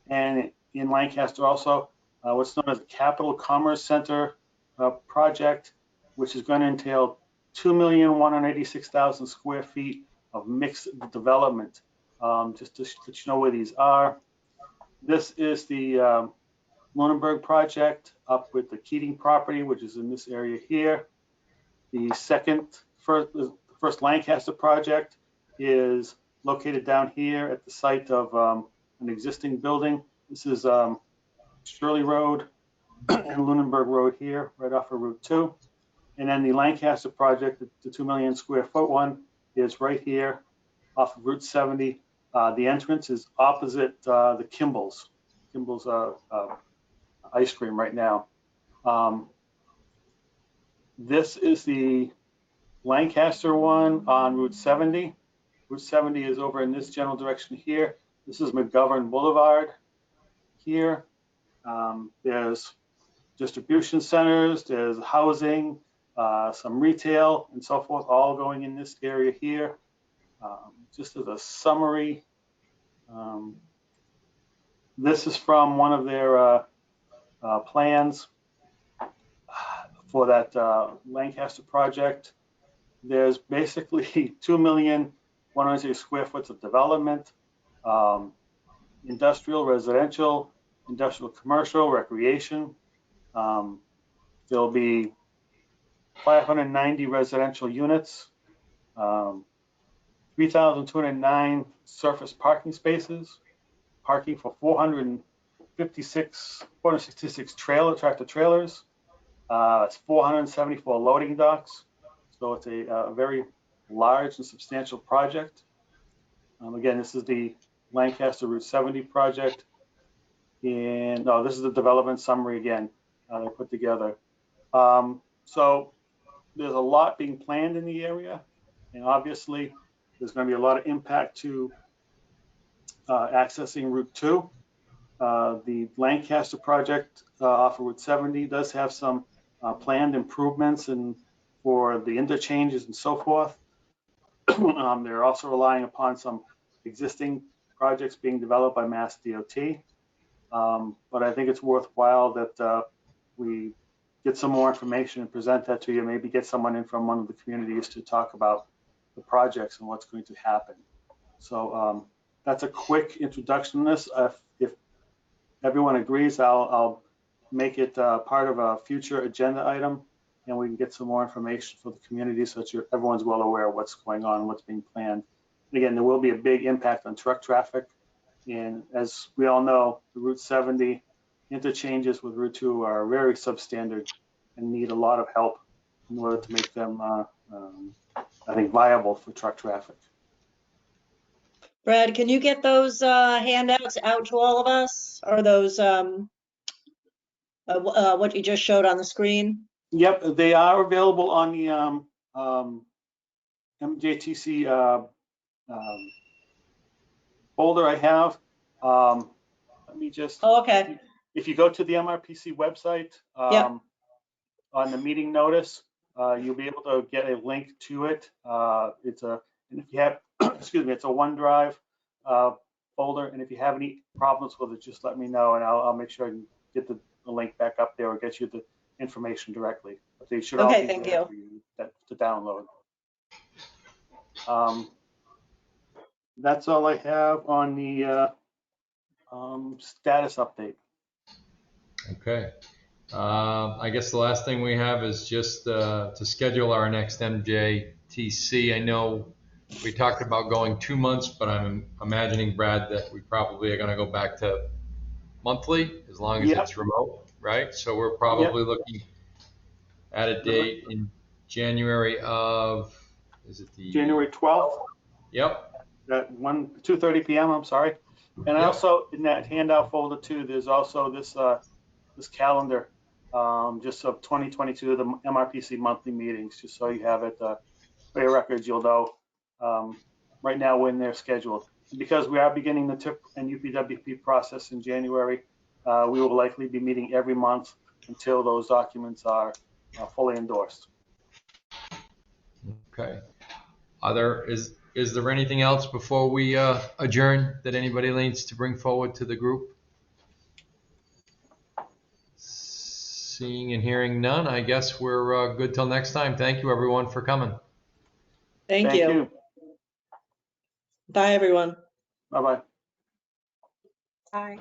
And in Lancaster also, what's known as the Capital Commerce Center project, which is going to entail 2,186,000 square feet of mixed development. Just to let you know where these are. This is the Lunenburg project up with the Keating property, which is in this area here. The first Lancaster project is located down here at the site of an existing building. This is Shirley Road and Lunenburg Road here, right off of Route 2. And then the Lancaster project, the 2 million square foot one, is right here off of Route 70. The entrance is opposite the Kimball's ice cream right now. This is the Lancaster one on Route 70. Route 70 is over in this general direction here. This is McGovern Boulevard here. There's distribution centers, there's housing, some retail and so forth, all going in this area here. Just as a summary, this is from one of their plans for that Lancaster project. There's basically 2,100,000 square foot of development, industrial, residential, industrial, commercial, recreation. There'll be 590 residential units, 3,209 surface parking spaces, parking for 466 tractor trailers. It's 474 loading docks. So it's a very large and substantial project. Again, this is the Lancaster Route 70 project. And this is the development summary again they put together. So there's a lot being planned in the area, and obviously there's going to be a lot of impact to accessing Route 2. The Lancaster project off of Route 70 does have some planned improvements and for the interchanges and so forth. They're also relying upon some existing projects being developed by Mass DOT. But I think it's worthwhile that we get some more information and present that to you. Maybe get someone in from one of the communities to talk about the projects and what's going to happen. So that's a quick introduction to this. If everyone agrees, I'll make it part of a future agenda item, and we can get some more information for the community so that everyone's well aware of what's going on and what's being planned. And again, there will be a big impact on truck traffic. And as we all know, the Route 70 interchanges with Route 2 are very substandard and need a lot of help in order to make them, I think, viable for truck traffic. Brad, can you get those handouts out to all of us, or those what you just showed on the screen? Yep, they are available on the MJTC folder I have. Let me just. Oh, okay. If you go to the MRPC website, Yep. on the meeting notice, you'll be able to get a link to it. And if you have, excuse me, it's a OneDrive folder. And if you have any problems with it, just let me know, and I'll make sure I can get the link back up there or get you the information directly. But they should all Okay, be thank there you. for you to download. That's all I have on the status update. Okay. I guess the last thing we have is just to schedule our next MJTC. I know we talked about going 2 months, but I'm imagining, Brad, that we probably are going to go back to monthly as long as it's remote, right? So we're probably looking at a date in January of, is it the January 12th? Yep. At 2:30 p.m. I'm sorry. And I also, in that handout folder too, there's also this this calendar, just of 2022, the MRPC monthly meetings, just so you have it for your records. You'll know right now when they're scheduled. And because we are beginning the TIP and UPWP process in January, we will likely be meeting every month until those documents are fully endorsed. Okay. Is there anything else before we adjourn that anybody needs to bring forward to the group? Seeing and hearing none, I guess we're good till next time. Thank you, everyone, for coming. Thank you. Bye, everyone. Bye-bye. Bye.